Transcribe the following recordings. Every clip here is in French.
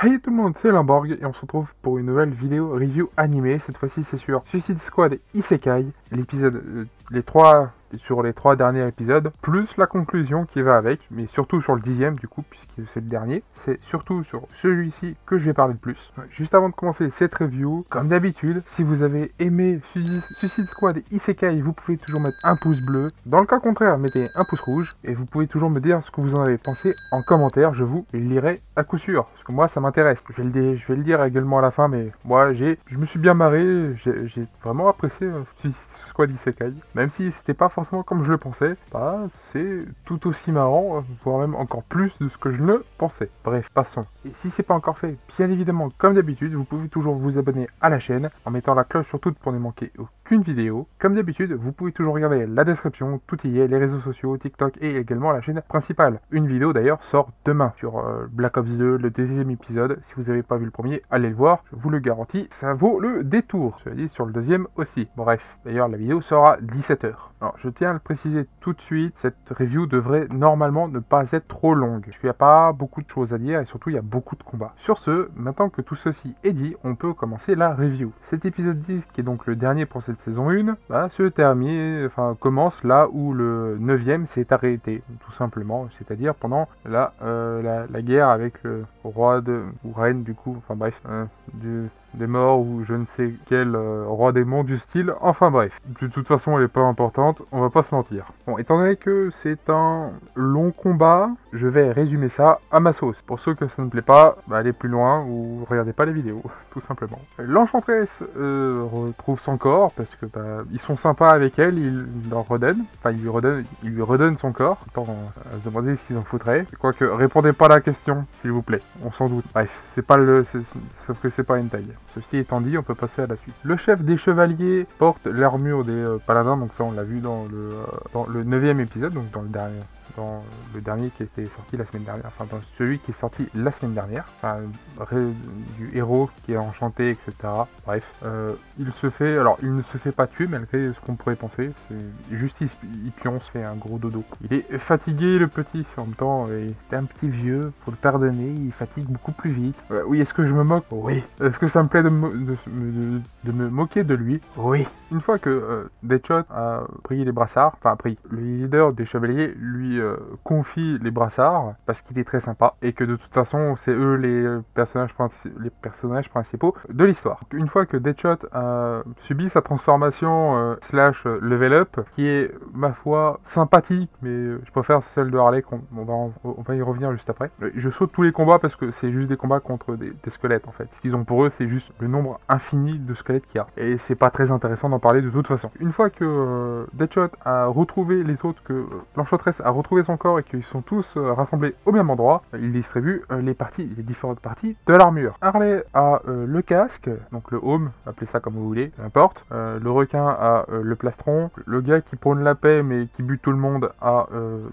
Hey tout le monde, c'est Limborg et on se retrouve pour une nouvelle vidéo review animée. Cette fois-ci c'est sur Suicide Squad Isekai, l'épisode, sur les trois derniers épisodes, plus la conclusion qui va avec, mais surtout sur le 10e du coup, puisque c'est le dernier. C'est surtout sur celui-ci que je vais parler le plus. Juste avant de commencer cette review, comme d'habitude, si vous avez aimé Suicide Squad Isekai, vous pouvez toujours mettre un pouce bleu. Dans le cas contraire, mettez un pouce rouge et vous pouvez toujours me dire ce que vous en avez pensé en commentaire. Je vous lirai à coup sûr, parce que moi ça m'intéresse. Je vais le dire également à la fin, mais moi je me suis bien marré, j'ai vraiment apprécié Suicide Squad Isekai. Même si c'était pas forcément comme je le pensais, bah c'est tout aussi marrant, voire même encore plus de ce que je ne pensais. Bref, passons. Et si c'est pas encore fait, bien évidemment, comme d'habitude, vous pouvez toujours vous abonner à la chaîne en mettant la cloche sur toute pour ne manquer aucune vidéo. Comme d'habitude, vous pouvez toujours regarder la description, tout y est, les réseaux sociaux, TikTok et également la chaîne principale. Une vidéo d'ailleurs sort demain sur Black Ops 2, le deuxième épisode. Si vous n'avez pas vu le premier, allez le voir, je vous le garantis, ça vaut le détour. Cela dit, sur le deuxième aussi. Bref, d'ailleurs la vidéo sera à 17h. Alors, je tiens à le préciser tout de suite, cette review devrait normalement ne pas être trop longue. Il n'y a pas beaucoup de choses à dire et surtout il y a beaucoup de combats. Sur ce, maintenant que tout ceci est dit, on peut commencer la review. Cet épisode 10, qui est donc le dernier pour cette saison 1, commence là où le 9e s'est arrêté, tout simplement. C'est-à-dire pendant la guerre avec le roi ou reine du coup, enfin bref, des morts ou je ne sais quel roi démon du style, enfin bref. De toute façon elle est pas importante, on va pas se mentir. Bon, étant donné que c'est un long combat, je vais résumer ça à ma sauce. Pour ceux que ça ne plaît pas, allez plus loin ou regardez pas les vidéos, tout simplement. L'Enchantress retrouve son corps parce que ils sont sympas avec elle, ils leur redonnent, enfin ils lui redonnent son corps, tant à se demander ce qu'ils en foutraient. Quoique, répondez pas à la question, s'il vous plaît, on s'en doute. Bref, sauf que c'est pas une taille. Ceci étant dit, on peut passer à la suite. Le chef des chevaliers porte l'armure des paladins, donc ça on l'a vu dans le 9e épisode, donc dans le dernier qui était sorti la semaine dernière, enfin dans celui qui est sorti la semaine dernière, du héros qui est enchanté, etc. Bref, il ne se fait pas tuer malgré ce qu'on pourrait penser, c'est juste il pionce, fait un gros dodo. Il est fatigué le petit, en même temps, c'est un petit vieux, faut le pardonner, il fatigue beaucoup plus vite. Oui, est-ce que je me moque? Oui. Est-ce que ça me plaît de me moquer de lui? Oui. Une fois que Deadshot a pris les brassards, le leader des chevaliers lui confie les brassards parce qu'il est très sympa et que de toute façon c'est eux les personnages principaux de l'histoire. Une fois que Deadshot a subi sa transformation slash level up, qui est ma foi sympathique, mais je préfère celle de Harley, on va y revenir juste après. Je saute tous les combats parce que c'est juste des combats contre des squelettes en fait. Ce qu'ils ont pour eux, c'est juste le nombre infini de squelettes qu'il y a. Et c'est pas très intéressant d'en parler de toute façon. Une fois que Deadshot a retrouvé les autres, que l'Enchantress a retrouvé son corps et qu'ils sont tous rassemblés au même endroit, il distribue les différentes parties de l'armure. Harley a le casque, donc le home, appelez ça comme vous voulez, peu importe. Le requin a le plastron. Le gars qui prône la paix mais qui bute tout le monde a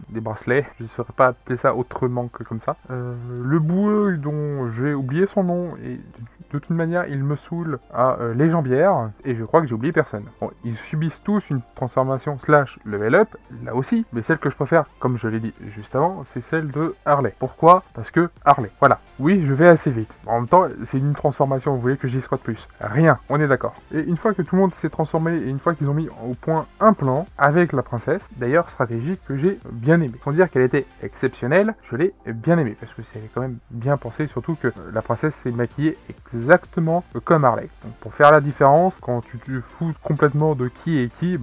des bracelets. Je ne saurais pas appeler ça autrement que comme ça. Le boueux dont j'ai oublié son nom et de toute manière il me saoule a les jambières et je crois que j'ai oublié personne. Bon, ils subissent tous une transformation slash level up, là aussi, mais celle que je préfère, comme je l'ai dit juste avant, c'est celle de Harley. Pourquoi? Parce que Harley, voilà. Oui, je vais assez vite. En même temps, c'est une transformation, vous voulez que j'y sois de plus. Rien, on est d'accord. Et une fois que tout le monde s'est transformé et une fois qu'ils ont mis au point un plan avec la princesse, d'ailleurs stratégie que j'ai bien aimée. Sans dire qu'elle était exceptionnelle, je l'ai bien aimée parce que c'est quand même bien pensé, surtout que la princesse s'est maquillée exactement comme Harley. Donc pour faire la différence, quand tu te fous complètement de qui est qui,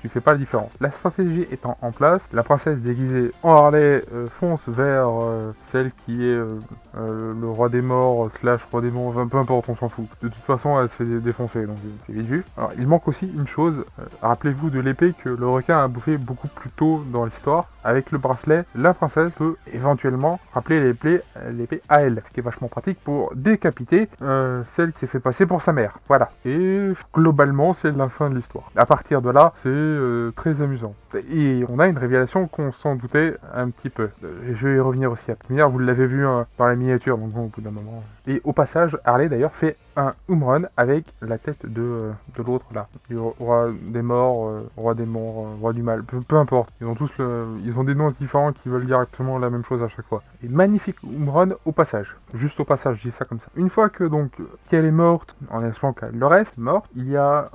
tu fais pas la différence. La stratégie étant en place, la princesse déguisée en Harley fonce vers celle qui est le roi des morts slash roi des morts, peu importe, on s'en fout. De toute façon, elle se fait défoncer, donc c'est vite vu. Alors, il manque aussi une chose, rappelez-vous de l'épée que le requin a bouffé beaucoup plus tôt dans l'histoire. Avec le bracelet, la princesse peut éventuellement rappeler l'épée à elle, ce qui est vachement pratique pour décapiter celle qui s'est fait passer pour sa mère. Voilà. Et globalement, c'est la fin de l'histoire. À partir de là, c'est très amusant. Et on a une révélation qu'on s'en doutait un petit peu. Je vais y revenir aussi à première, vous l'avez vu dans la miniature, donc bon, au bout d'un moment. Et au passage, Harley d'ailleurs fait un home run avec la tête de l'autre là, du roi des morts, roi du mal, peu importe. Ils ont des noms différents qui veulent dire exactement la même chose à chaque fois. Et magnifique home run au passage. juste au passage, je dis ça comme ça. Une fois que donc qu'elle est morte, en espérant qu'elle le reste morte, il y a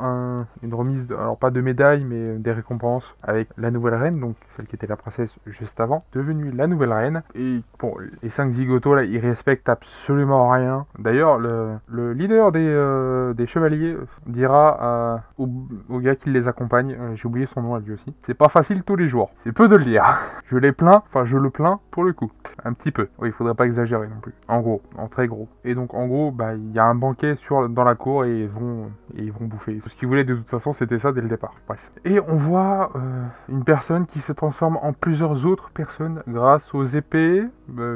une remise, alors pas de médaille, mais des récompenses avec la nouvelle reine, donc celle qui était la princesse juste avant, devenue la nouvelle reine. Et bon, les 5 zigotos là, ils respectent absolument rien. D'ailleurs, le leader des chevaliers dira au gars qui les accompagne, j'ai oublié son nom à lui aussi, c'est pas facile tous les jours, c'est peu de le dire. Je le plains pour le coup, un petit peu. Oui, il faudrait pas exagérer non plus. En gros, en très gros. Et donc en gros, bah il y a un banquet dans la cour et ils vont bouffer. Ce qu'ils voulaient de toute façon, c'était ça dès le départ. Bref. Et on voit une personne qui se transforme en plusieurs autres personnes grâce aux épées,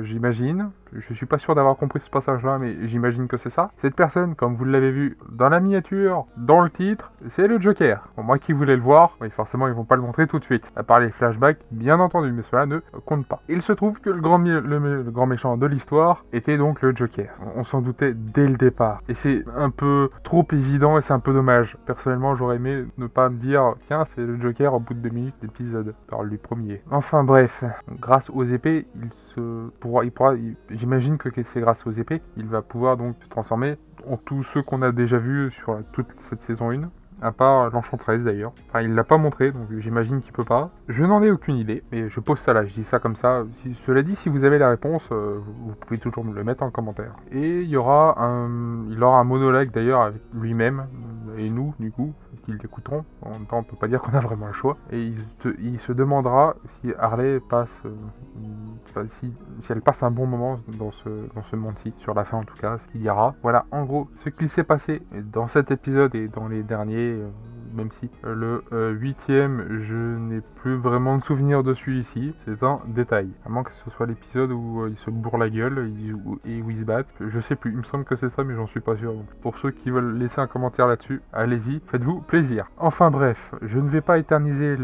j'imagine. Je suis pas sûr d'avoir compris ce passage-là, mais j'imagine que c'est ça. Cette personne, comme vous l'avez vu dans la miniature, dans le titre, c'est le Joker. Bon, moi qui voulais le voir, oui, forcément ils vont pas le montrer tout de suite. À part les flashbacks, bien entendu, mais cela ne compte pas. Il se trouve que le grand méchant de l'histoire était donc le Joker. On s'en doutait dès le départ. Et c'est un peu trop évident et c'est un peu dommage. Personnellement, j'aurais aimé ne pas me dire, tiens, c'est le Joker au bout de 2 minutes d'épisode. Par le premier. Enfin bref, grâce aux épées, j'imagine que c'est grâce aux épées, il va pouvoir donc se transformer en tous ceux qu'on a déjà vus sur toute cette saison 1. À part l'Enchantresse d'ailleurs. Enfin, il l'a pas montré, donc j'imagine qu'il peut pas. Je n'en ai aucune idée, mais je pose ça là, je dis ça comme ça. Cela dit, si vous avez la réponse, vous pouvez toujours me le mettre en commentaire. Et il aura un monologue d'ailleurs avec lui-même, et nous, du coup, qui l'écouteront. En même temps, on peut pas dire qu'on a vraiment le choix. Et il se demandera si Harley passe... si elle passe un bon moment dans ce monde-ci, sur la fin en tout cas, ce qu'il y aura. Voilà, en gros, ce qu'il s'est passé dans cet épisode et dans les derniers, même si le 8ème, je n'ai plus vraiment de souvenir dessus ici, c'est un détail. À moins que ce soit l'épisode où il se bourre la gueule et où ils se battent. Je sais plus, il me semble que c'est ça, mais j'en suis pas sûr. Donc, pour ceux qui veulent laisser un commentaire là-dessus, allez-y, faites-vous plaisir. Enfin bref, je ne vais pas éterniser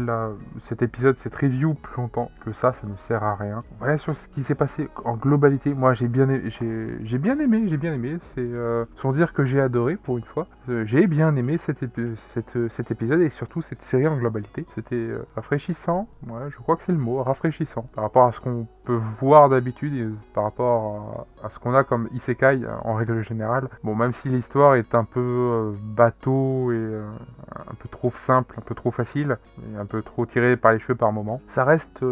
cet épisode, cette review plus longtemps que ça ne sert à rien. Voilà sur ce qui s'est passé en globalité. Moi j'ai bien aimé, c'est sans dire que j'ai adoré pour une fois. J'ai bien aimé cet épisode et surtout cette série en globalité. C'était rafraîchissant, ouais, je crois que c'est le mot, rafraîchissant, par rapport à ce qu'on peut voir d'habitude et par rapport à ce qu'on a comme isekai en règle générale. Bon, même si l'histoire est un peu bateau et un peu trop simple, un peu trop facile, et un peu trop tiré par les cheveux par moments, ça reste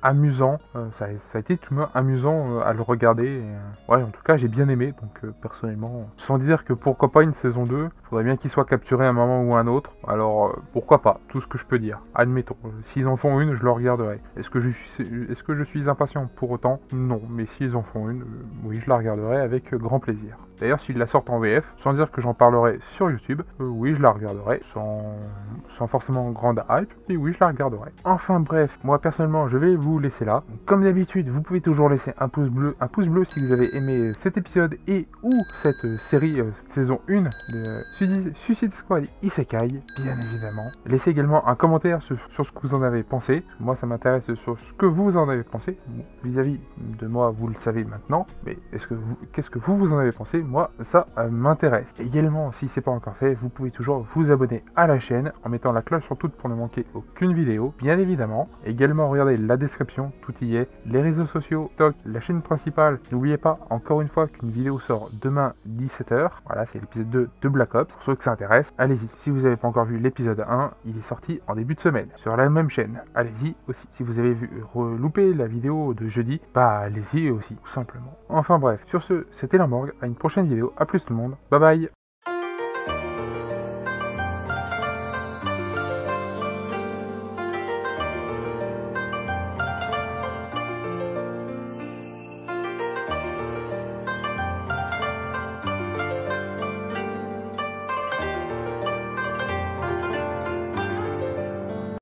amusant, ça a été tout de même amusant à le regarder, et, ouais, en tout cas j'ai bien aimé, donc personnellement, sans dire que pourquoi pas une saison 2, faudrait bien qu'il soit capturé à un moment ou à un autre, alors pourquoi pas, tout ce que je peux dire, admettons, s'ils en font une, je le regarderai. Est-ce que je suis impatient pour autant? Non, mais s'ils en font une, oui, je la regarderai avec grand plaisir. D'ailleurs, s'ils la sortent en VF, sans dire que j'en parlerai sur YouTube, oui, je la regarderai, sans forcément grande hype, et oui, je la regarderai. Enfin bref, moi personnellement, je vais vous laisser là. Comme d'habitude, vous pouvez toujours laisser un pouce bleu si vous avez aimé cet épisode et ou cette série saison 1 de Suicide Squad Isekai, bien évidemment. Laissez également un commentaire sur ce que vous en avez pensé. Moi, ça m'intéresse sur ce que vous en avez pensé. Vis-à-vis de moi, vous le savez maintenant, mais qu'est-ce que vous en avez pensé? Moi, ça m'intéresse. Également, si c'est pas encore fait, vous pouvez toujours vous abonner à la chaîne en mettant la cloche sur toute pour ne manquer aucune vidéo, bien évidemment. Également, regardez la description, tout y est. Les réseaux sociaux, TikTok, la chaîne principale. N'oubliez pas, encore une fois, qu'une vidéo sort demain 17h. Voilà, c'est l'épisode 2 de Black Ops. Pour ceux que ça intéresse, allez-y. Si vous n'avez pas encore vu l'épisode 1, il est sorti en début de semaine, sur la même chaîne. Allez-y aussi. Si vous avez loupé la vidéo de jeudi, bah allez-y aussi, tout simplement. Enfin bref, sur ce, c'était la morgue. À une prochaine vidéo. A plus tout le monde. Bye bye.